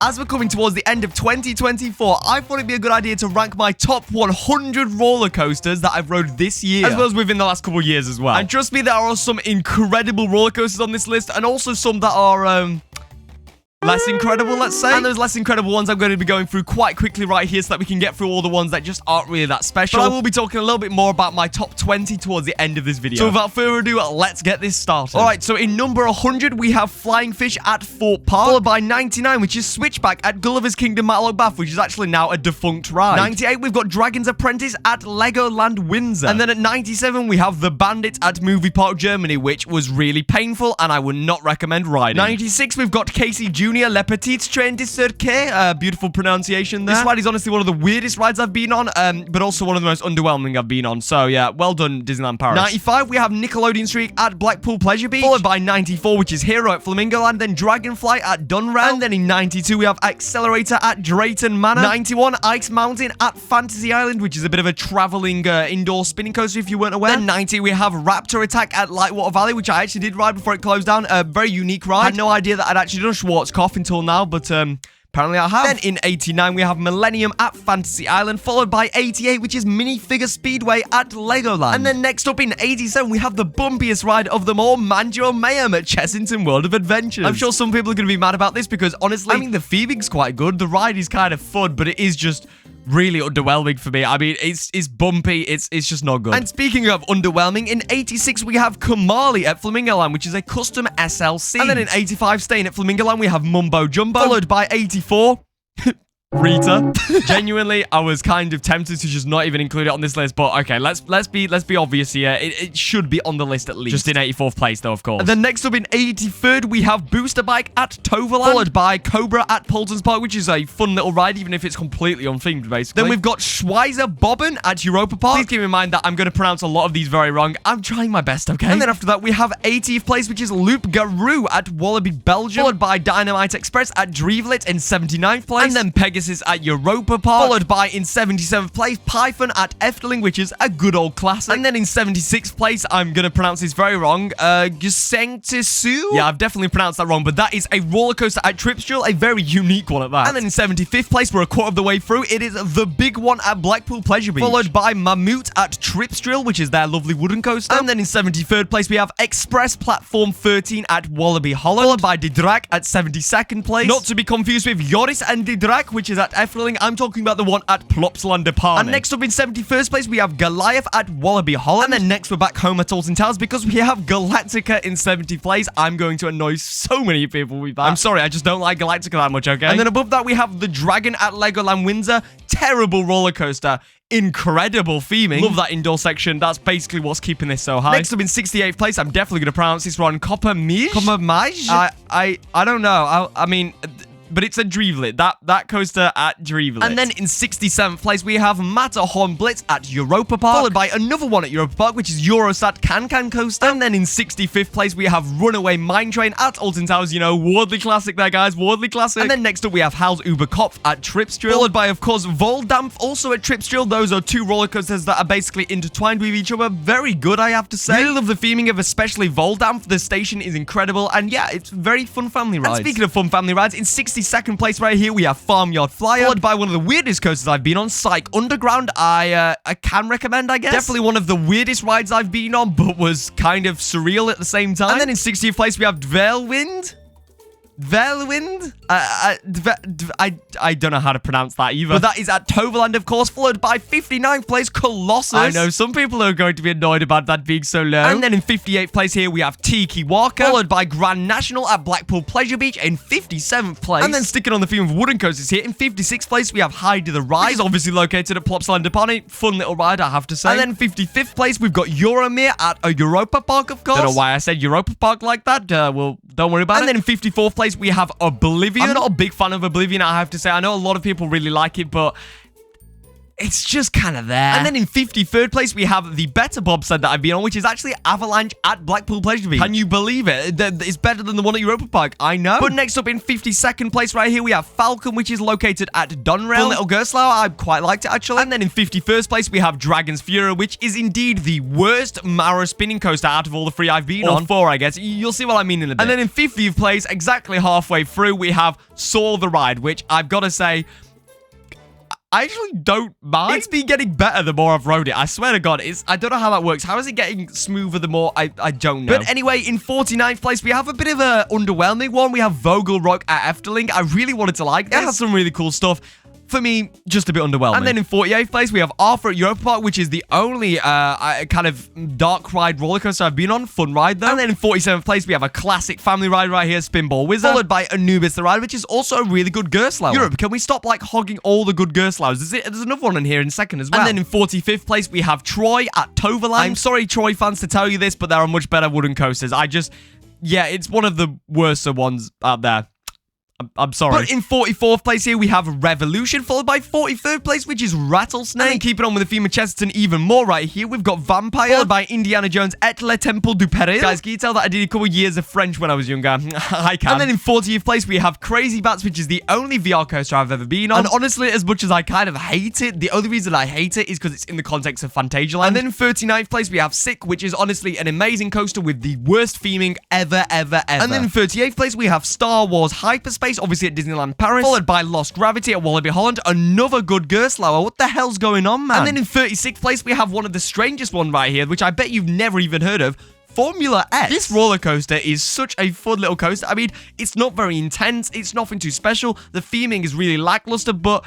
As we're coming towards the end of 2024, I thought it'd be a good idea to rank my top 100 roller coasters that I've rode this year, as well as within the last couple of years as well. And trust me, there are some incredible roller coasters on this list, and also some that are, less incredible, let's say. And those less incredible ones I'm going to be going through quite quickly right here so that we can get through all the ones that just aren't really that special. But I will be talking a little bit more about my top 20 towards the end of this video. So without further ado, let's get this started. Alright, so in number 100, we have Flying Fish at Thorpe Park, followed by 99, which is Switchback at Gulliver's Kingdom Matlock Bath, which is actually now a defunct ride. 98, we've got Dragon's Apprentice at Legoland Windsor. And then at 97, we have The Bandit at Movie Park Germany, which was really painful, and I would not recommend riding. 96, we've got Casey Jr. Le Petit Train de 𝗧𝗂𝗃, beautiful pronunciation there. This ride is honestly one of the weirdest rides I've been on, but also one of the most underwhelming I've been on. So yeah, well done, Disneyland Paris. 95, we have Nickelodeon Street at Blackpool Pleasure Beach, followed by 94, which is Hero at Flamingoland, then Dragonfly at Dunrail, and then in 92, we have Accelerator at Drayton Manor. 91, Ice Mountain at Fantasy Island, which is a bit of a traveling indoor spinning coaster if you weren't aware. Then 90, we have Raptor Attack at Lightwater Valley, which I actually did ride before it closed down. A very unique ride. I had no idea that I'd actually done Schwarzkopf until now, but apparently I have. Then in 89, we have Millennium at Fantasy Island, followed by 88, which is Minifigure Speedway at Legoland. And then next up in 87, we have the bumpiest ride of them all, Manjo Mayhem at Chessington World of Adventures. I'm sure some people are going to be mad about this because, honestly, I mean, the theming's quite good. The ride is kind of fun, but it is just really underwhelming for me. I mean, it's bumpy. It's just not good. And speaking of underwhelming, in 86, we have Kamali at Flamingoland, which is a custom SLC. And then in 85, staying at Flamingoland, we have Mumbo Jumbo, followed by 84... Rita. Genuinely, I was kind of tempted to just not even include it on this list, but okay, let's be obvious here. It should be on the list at least. Just in 84th place, though, of course. And then next up in 83rd, we have Booster Bike at Toverland, followed by Cobra at Poulton's Park, which is a fun little ride, even if it's completely unthemed, basically. Then we've got 𝗧𝗶𝗺𝗶𝗁 at Europa Park. Please keep in mind that I'm going to pronounce a lot of these very wrong. I'm trying my best, okay? And then after that, we have 80th place, which is Loop Garou at Wallaby, Belgium, followed by Dynamite Express at Drevelet in 79th place, and then Pegasus at Europa Park, followed by in 77th place Python at Efteling, which is a good old classic. And then in 76th place, I'm gonna pronounce this very wrong, 𝗙𝗵𝗄𝗎. Yeah, I've definitely pronounced that wrong, but that is a roller coaster at 𝗏𝗏𝗄𝗎, a very unique one at that. And then in 75th place, we're a quarter of the way through, it is the big one at Blackpool Pleasure Beach, followed by Mammoet at 𝗏𝗏𝗄𝗎, which is their lovely wooden coaster. And then in 73rd place, we have Express Platform 13 at Wallaby Holland, followed by De Draak at 72nd place, not to be confused with Joris and De Draak, which is at Efteling. I'm talking about the one at Plopsaland. And next up in 71st place, we have Goliath at Wallaby Holland. And then next, we're back home at Alton Towers because we have Galactica in 70th place. I'm going to annoy so many people with that. I'm sorry, I just don't like Galactica that much, okay? And then above that, we have the Dragon at Legoland Windsor. Terrible roller coaster. Incredible theming. Love that indoor section. That's basically what's keeping this so high. Next up in 68th place, I'm definitely going to pronounce this wrong, 𝗏𝗏𝗏𝗏? I don't know. I mean... but it's a Drevelet. That coaster at Drevelet. And then in 67th place, we have Matterhorn Blitz at Europa Park, followed by another one at Europa Park, which is Eurosat 𝗏𝗏𝗏𝗁 coaster. And then in 65th place, we have Runaway Mine Train at Alton Towers. You know, Wardley Classic there, guys. Wardley Classic. And then next up, we have Hals Uber Kopf at 𝗏𝗏𝗄𝗏, followed by, of course, Voldampf, also at 𝗏𝗏𝗄𝗏. Those are two roller coasters that are basically intertwined with each other. Very good, I have to say. Really love the theming of especially Voldampf. The station is incredible. And yeah, it's very fun family rides. And speaking of fun family rides, in 62nd place right here, we have Farmyard Flyer, followed by one of the weirdest coasters I've been on, Psych Underground. I can recommend, I guess. Definitely one of the weirdest rides I've been on, but was kind of surreal at the same time. And then in 60th place, we have Dvelwind. I don't know how to pronounce that either. But that is at Toverland, of course, followed by 59th place, Colossus. I know, some people are going to be annoyed about that being so low. And then in 58th place here, we have Tiki Walker, followed by Grand National at Blackpool Pleasure Beach in 57th place. And then sticking on the theme of wooden coasters here, in 56th place, we have Heidi the Ride, which is obviously located at Plopsaland. Fun little ride, I have to say. And then 55th place, we've got Euromir at a Europa Park, of course. Don't know why I said Europa Park like that. Well, don't worry about it. And then in 54th place, we have Oblivion. I'm not a big fan of Oblivion, I have to say. I know a lot of people really like it, but it's just kind of there. And then in 53rd place, we have the better bobsled that I've been on, which is actually Avalanche at Blackpool Pleasure Beach. Can you believe it? It's better than the one at Europa Park. I know. But next up in 52nd place right here, we have Falcon, which is located at Donrail. Fun little 𝗙𝗃𝗀𝗃. I quite liked it, actually. And then in 51st place, we have Dragon's Fury, which is indeed the worst Mara spinning coaster out of all the 3 I've been on. 4, I guess. You'll see what I mean in a bit. And then in 50th place, exactly halfway through, we have 𝗖𝗿𝗄𝗃 the ride, which I've got to say, I actually don't mind. It's been getting better the more I've rode it. I swear to God, I don't know how that works. How is it getting smoother the more? I don't know. But anyway, in 49th place, we have a bit of an underwhelming one. We have Vogelrok at Efteling. I really wanted to like this. It has some really cool stuff. For me, just a bit underwhelming. And then in 48th place, we have Arthur at Europa Park, which is the only kind of dark ride roller coaster I've been on. Fun ride, though. And then in 47th place, we have a classic family ride right here, Spinball Wizard, followed by Anubis the Ride, which is also a really good 𝗙𝗃𝗃. Europe, can we stop, like, hogging all the good 𝗙𝗃𝗃s? There's another one in here in second as well. And then in 45th place, we have Troy at Toverland. I'm sorry, Troy fans, to tell you this, but there are much better wooden coasters. Yeah, it's one of the worst ones out there. I'm sorry. But in 44th place here, we have Revolution, followed by 43rd place, which is Rattlesnake. And keeping on with the theme of Chesterton even more right here, we've got Vampire, followed by Indiana Jones et le Temple du Péril. Guys, can you tell that I did a couple years of French when I was younger? I can. And then in 40th place, we have Crazy Bats, which is the only VR coaster I've ever been on. And honestly, as much as I kind of hate it, the only reason I hate it is because it's in the context of Fantasyland. And then in 39th place, we have Sick, which is honestly an amazing coaster with the worst theming ever. And then in 38th place, we have Star Wars Hyperspace, obviously at Disneyland Paris, followed by Lost Gravity at Wallaby Holland, another good 𝗙𝗃𝗃. What the hell's going on, man? And then in 36th place, we have one of the strangest one right here, which I bet you've never even heard of, Formula X. This roller coaster is such a fun little coaster. I mean, it's not very intense, it's nothing too special, the theming is really lackluster, but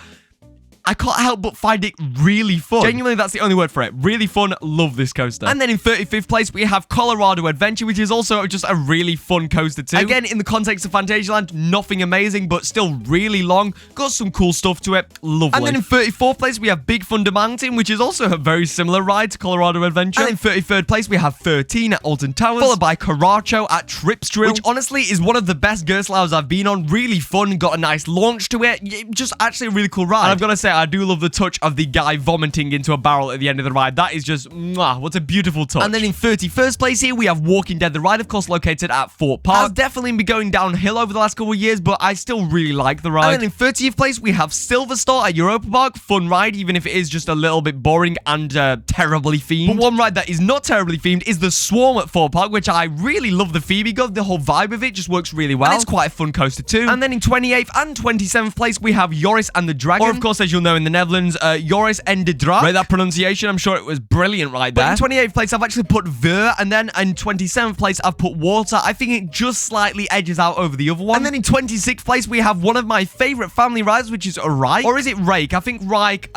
I can't help but find it really fun. Genuinely, that's the only word for it. Really fun. Love this coaster. And then in 35th place, we have Colorado Adventure, which is also just a really fun coaster too. Again, in the context of Fantasyland, nothing amazing, but still really long. Got some cool stuff to it. Lovely. And then in 34th place, we have Big Thunder Mountain, which is also a very similar ride to Colorado Adventure. And in 33rd place, we have 13 at Alton Towers, followed by Caracho at Tripsdrill, which honestly is one of the best 𝗙𝗃𝗃s I've been on. Really fun. Got a nice launch to it. Just actually a really cool ride. And I've got to say, I do love the touch of the guy vomiting into a barrel at the end of the ride. That is just, mwah, what a beautiful touch. And then in 31st place here, we have Walking Dead, the ride, of course, located at Fort Park. Has definitely been going downhill over the last couple of years, but I still really like the ride. And then in 30th place, we have Silver Star at Europa Park. Fun ride, even if it is just a little bit boring and terribly themed. But one ride that is not terribly themed is the Swarm at Fort Park, which I really love the theming of. The whole vibe of it just works really well. And it's quite a fun coaster too. And then in 28th and 27th place, we have Joris and the Dragon. Or, of course, as you'll know in the Netherlands, Joris en de Draak. Right, that pronunciation, I'm sure it was brilliant right there. But in 28th place, I've actually put Ver, and then in 27th place, I've put Water. I think it just slightly edges out over the other one. And then in 26th place, we have one of my favorite family rides, which is a Reich. Or is it Reich? I think Reich,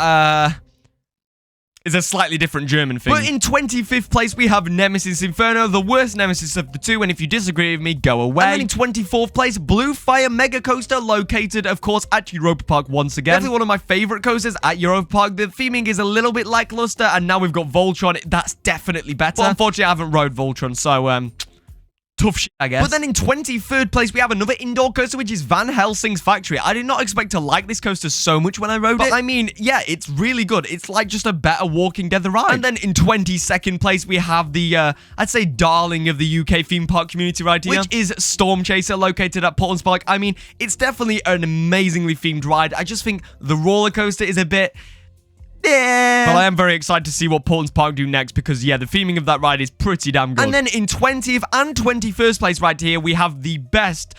is a slightly different German thing. But in 25th place, we have Nemesis Inferno, the worst Nemesis of the two, and if you disagree with me, go away. And then in 24th place, Blue Fire Mega Coaster, located, of course, at Europa Park once again. Definitely one of my favorite coasters at Europa Park. The theming is a little bit lackluster, and now we've got Voltron. That's definitely better. But unfortunately, I haven't rode Voltron, so, tough shit, I guess. But then in 23rd place, we have another indoor coaster, which is Van Helsing's Factory. I did not expect to like this coaster so much when I rode it. But I mean, yeah, it's really good. It's like just a better Walking Dead the ride. And then in 22nd place, we have the, I'd say, darling of the UK theme park community right here, which is Storm Chaser, located at Portland Park. I mean, it's definitely an amazingly themed ride. I just think the roller coaster is a bit... yeah. But I am very excited to see what Portland Park do next because, yeah, the theming of that ride is pretty damn good. And then in 20th and 21st place right here, we have the best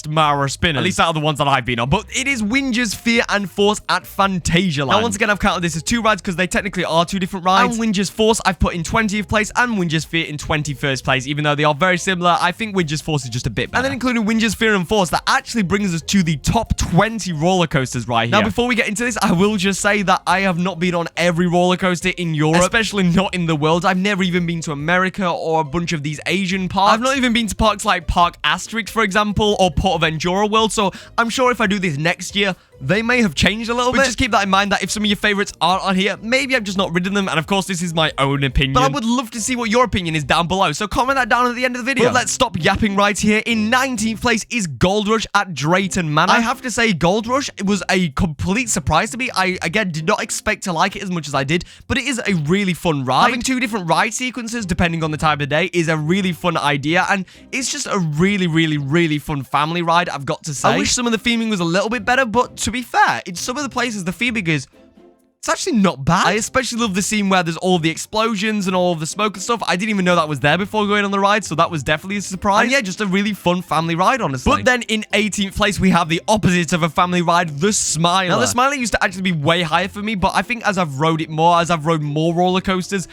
Mara spinners. At least out of the ones that I've been on. But it is Winger's Fear and Force at Fantasyland. Now, once again, I've counted this as two rides because they technically are two different rides. And Winger's Force, I've put in 20th place and Winger's Fear in 21st place. Even though they are very similar, I think Winger's Force is just a bit better. And then including Winger's Fear and Force, that actually brings us to the top 20 roller coasters right here. Now, before we get into this, I will just say that I have not been on every roller coaster in Europe, especially not in the world. I've never even been to America or a bunch of these Asian parks. I've not even been to parks like Park Asterix, for example, or Port of Endura World, so I'm sure if I do this next year, they may have changed a little bit. Just keep that in mind that if some of your favorites aren't on here, maybe I've just not ridden them. And of course, this is my own opinion. But I would love to see what your opinion is down below. So comment that down at the end of the video. But let's stop yapping right here. In 19th place is Gold Rush at Drayton Manor. I have to say, Gold Rush was a complete surprise to me. I, again, did not expect to like it as much as I did, but it is a really fun ride. Having 2 different ride sequences, depending on the time of the day, is a really fun idea, and it's just a really, really, really fun family ride, I've got to say. I wish some of the theming was a little bit better, but to be fair, in some of the places, the theming is... it's actually not bad. I especially love the scene where there's all the explosions and all of the smoke and stuff. I didn't even know that was there before going on the ride, so that was definitely a surprise. And yeah, just a really fun family ride, honestly. But then in 18th place, we have the opposite of a family ride, the 𝗙𝗿𝗄𝗧. Now, the 𝗙𝗿𝗄𝗧 used to actually be way higher for me, but I think as I've rode it more, as I've rode more roller coasters,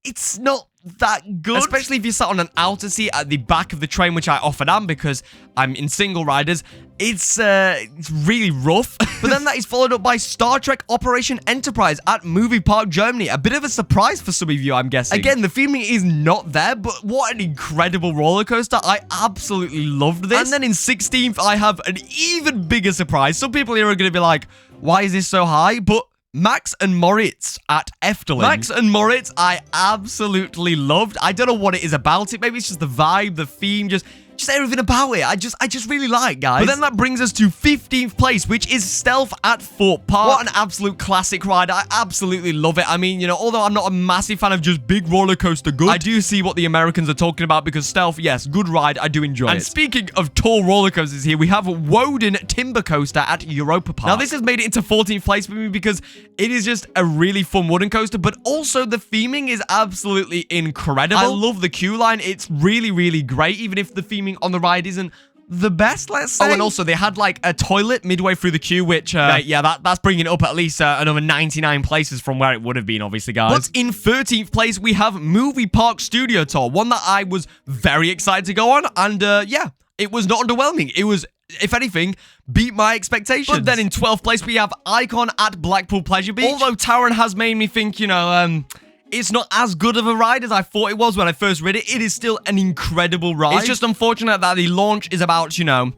it's not that good. Especially if you sat on an outer seat at the back of the train, which I often am because I'm in single riders. It's really rough. But then that is followed up by Star Trek Operation Enterprise at Movie Park Germany. A bit of a surprise for some of you, I'm guessing. Again, the theming is not there, but what an incredible roller coaster. I absolutely loved this. And then in 16th, I have an even bigger surprise. Some people here are going to be like, why is this so high? But Max and Moritz at Efteling. Max and Moritz, I absolutely loved. I don't know what it is about it. Maybe it's just the vibe, the theme, just everything about it. I just really like, guys. But then that brings us to 15th place, which is Stealth at Fort Park. What an absolute classic ride. I absolutely love it. I mean, you know, although I'm not a massive fan of just big roller coaster good, I do see what the Americans are talking about because Stealth, yes, good ride. I do enjoy it. And speaking of tall roller coasters here, we have Woden Timber Coaster at Europa Park. Now, this has made it into 14th place for me because it is just a really fun wooden coaster, but also the theming is absolutely incredible. I love the queue line. It's really, really great, even if the theming on the ride isn't the best, let's say. Oh, and also they had like a toilet midway through the queue, which yeah, that's bringing it up at least another 99 places from where it would have been, obviously, guys. But in 13th place, we have Movie Park Studio Tour, one that I was very excited to go on, and yeah, it was not underwhelming. It was, if anything, beat my expectations. But then in 12th place, we have Icon at Blackpool Pleasure Beach. Although Taron has made me think, you know, it's not as good of a ride as I thought it was when I first read it. It is still an incredible ride. It's just unfortunate that the launch is about, you know,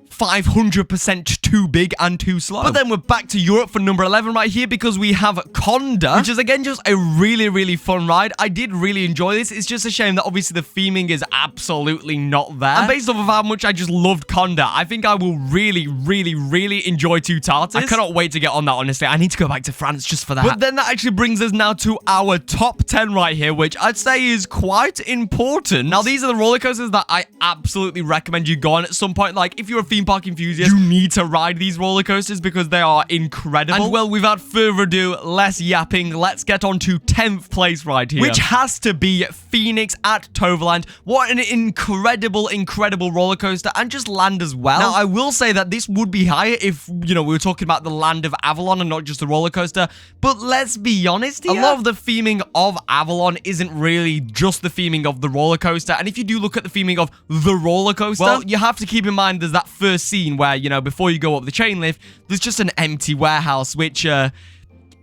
500% too big and too slow. But then we're back to Europe for number 11 right here because we have Conda, which is again just a really, really fun ride. I did really enjoy this. It's just a shame that obviously the theming is absolutely not there. And based off of how much I just loved Conda, I think I will really, really, really enjoy 𝗂𝗏𝗏𝗏𝗏. I cannot wait to get on that, honestly. I need to go back to France just for that. But then that actually brings us now to our top 10 right here, which I'd say is quite important. Now, these are the roller coasters that I absolutely recommend you go on at some point. Like, if you're a theme park enthusiast, you need to ride these roller coasters because they are incredible. And well, without further ado, less yapping, let's get on to 10th place right here, which has to be Phoenix at Toverland. What an incredible, incredible roller coaster, and just land as well. Now, I will say that this would be higher if, you know, we were talking about the land of Avalon and not just the roller coaster, but let's be honest here, a lot of the theming of Avalon isn't really just the theming of the roller coaster, and if you do look at the theming of the roller coaster, well, you have to keep in mind there's that first scene where, you know, before you go up the chain lift, there's just an empty warehouse, which, yeah,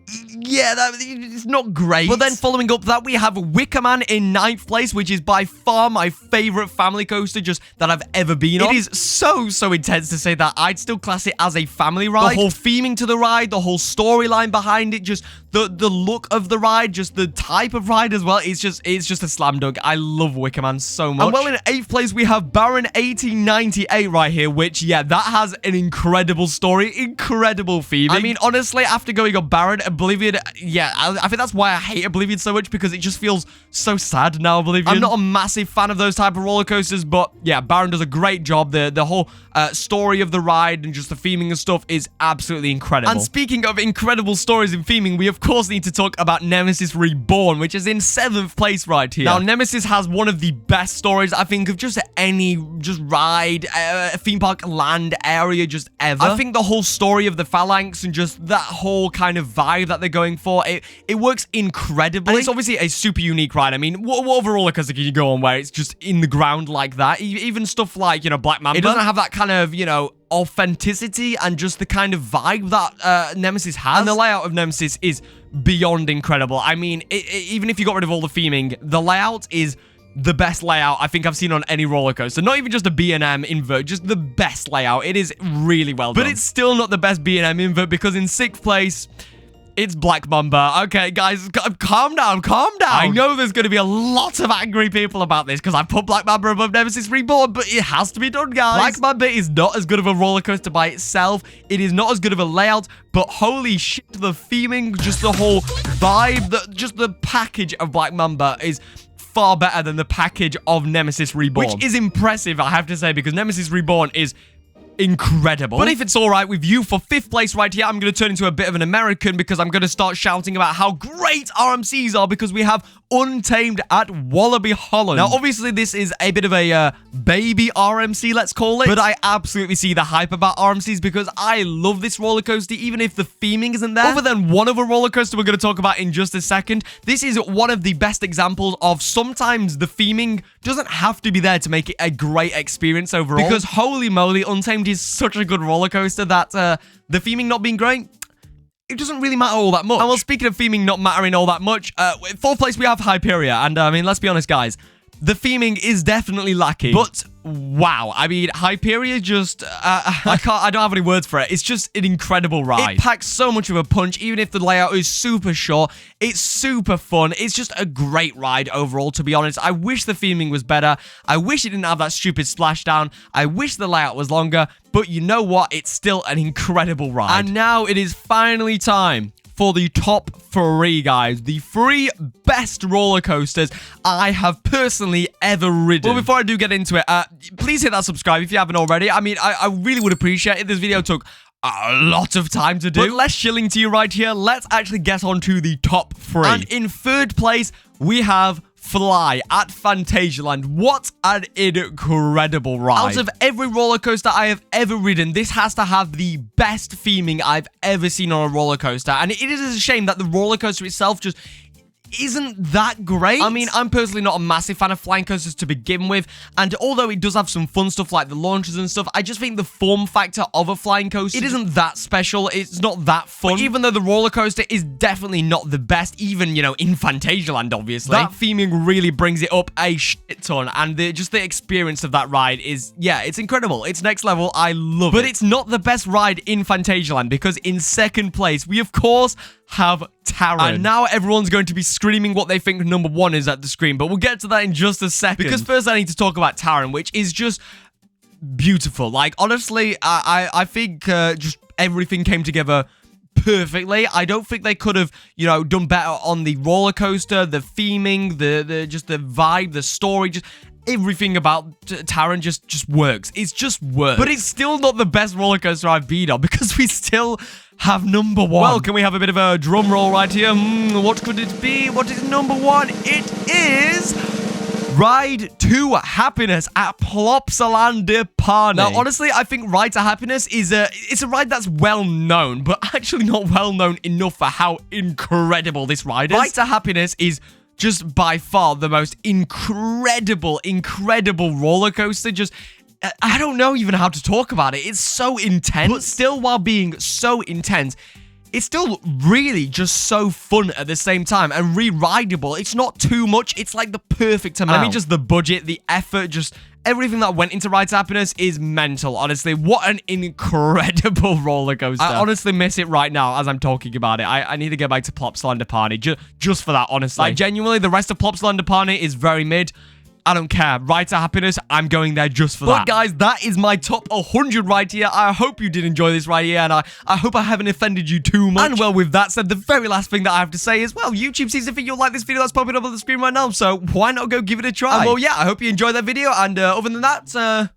it's not great. But then following up that, we have Wicker Man in 9th place, which is by far my favorite family coaster just that I've ever been on. It is so intense to say that I'd still class it as a family ride. The whole theming to the ride, the whole storyline behind it, just the look of the ride, just the type of ride as well. It's just a slam dunk. I love Wicker Man so much. And well, in 8th place, we have Baron 1898 right here, which, yeah, that has an incredible story, incredible theming. I mean, honestly, after going on Baron, Oblivion, yeah, I think that's why I hate Oblivion so much, because it just feels so sad now, Oblivion. I'm not a massive fan of those type of roller coasters, but yeah, Baron does a great job. The whole story of the ride and just the theming and stuff is absolutely incredible. And speaking of incredible stories and theming, we of course need to talk about Nemesis Reborn, which is in 7th place right here. Now, Nemesis has one of the best stories, I think, of just any ride, theme park, land, area, just ever. I think the whole story of the phalanx and just that whole kind of vibe that they're going for, it works incredibly. And it's obviously a super unique ride. I mean, what other roller coaster can you go on where it's just in the ground like that? Even stuff like, you know, Black Mamba, it doesn't have that kind of, you know, authenticity and just the kind of vibe that Nemesis has. And the layout of Nemesis is beyond incredible. I mean, even if you got rid of all the theming, the layout is the best layout I think I've seen on any roller coaster. Not even just a B&M invert, just the best layout. It is really well done. But it's still not the best B&M invert because in 6th place, it's Black Mamba. Okay, guys, calm down, calm down. I know there's going to be a lot of angry people about this because I put Black Mamba above Nemesis Reborn, but it has to be done, guys. Black Mamba is not as good of a roller coaster by itself. It is not as good of a layout, but holy shit, the theming, just the whole vibe, just the package of Black Mamba is far better than the package of Nemesis Reborn. Which is impressive, I have to say, because Nemesis Reborn is incredible. But if it's all right with you, for 5th place right here, I'm going to turn into a bit of an American because I'm going to start shouting about how great RMCs are because we have Untamed at Wallaby Holland. Now, obviously, this is a bit of a baby RMC, let's call it. But I absolutely see the hype about RMCs because I love this roller coaster, even if the theming isn't there. Other than one other roller coaster we're going to talk about in just a second, this is one of the best examples of sometimes the theming doesn't have to be there to make it a great experience overall. Because holy moly, Untamed is such a good roller coaster that the theming not being great, it doesn't really matter all that much. And well, speaking of theming not mattering all that much, 4th place we have Hyperia. And I mean, let's be honest, guys, the theming is definitely lacking. But wow, I mean, Hyperia just, I don't have any words for it. It's just an incredible ride. It packs so much of a punch, even if the layout is super short. It's super fun. It's just a great ride overall, to be honest. I wish the theming was better. I wish it didn't have that stupid splashdown. I wish the layout was longer. But you know what? It's still an incredible ride. And now it is finally time for the top 3, guys. The 3 best roller coasters I have personally ever ridden. Well, before I do get into it, please hit that subscribe if you haven't already. I mean, I really would appreciate it. This video took a lot of time to do. But less shilling to you right here. Let's actually get on to the top 3. And in 3rd place, we have Fly at Phantasialand. What an incredible ride. Out of every roller coaster I have ever ridden, this has to have the best theming I've ever seen on a roller coaster. And it is a shame that the roller coaster itself just isn't that great. I mean, I'm personally not a massive fan of flying coasters to begin with, and although it does have some fun stuff like the launches and stuff, I just think the form factor of a flying coaster, it isn't that special. It's not that fun. But even though the roller coaster is definitely not the best, even, you know, in Phantasialand, obviously, that theming really brings it up a shit ton, and just the experience of that ride is, yeah, it's incredible. It's next level. I love it. But it's not the best ride in Phantasialand, because in 2nd place, we, of course, have Taron. And now everyone's going to be screaming what they think number 1 is at the screen, but we'll get to that in just a second. Because first I need to talk about Taron, which is just beautiful. Like, honestly, I think just everything came together perfectly. I don't think they could have, you know, done better on the roller coaster, the theming, just the vibe, the story, just everything about Taron just works. It's just works. But it's still not the best roller coaster I've been on because we still have number 1. Well, can we have a bit of a drum roll right here? What could it be? What is number 1? It is Ride to Happiness at Plopsaland-de-Pani. Now, honestly, I think Ride to Happiness is it's a ride that's well known, but actually not well known enough for how incredible this ride is. Ride to Happiness is just by far the most incredible roller coaster. Just, I don't know even how to talk about it. It's so intense, but still, while being so intense, it's still really just so fun at the same time and re-rideable. It's not too much. It's like the perfect amount. I mean, just the budget, the effort, just everything that went into Ride to Happiness is mental, honestly. What an incredible roller coaster. I honestly miss it right now as I'm talking about it. I need to get back to Plopsaland-de-Pani just for that, honestly. Like, genuinely, the rest of Plopsaland-de-Pani is very mid. I don't care. Ride to Happiness, I'm going there just for that. But guys, that is my top 100 right here. I hope you did enjoy this right here, and I hope I haven't offended you too much. And well, with that said, the very last thing that I have to say is, well, YouTube seems to think you'll like this video that's popping up on the screen right now, so why not go give it a try? And well, yeah, I hope you enjoyed that video, and other than that,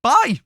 bye.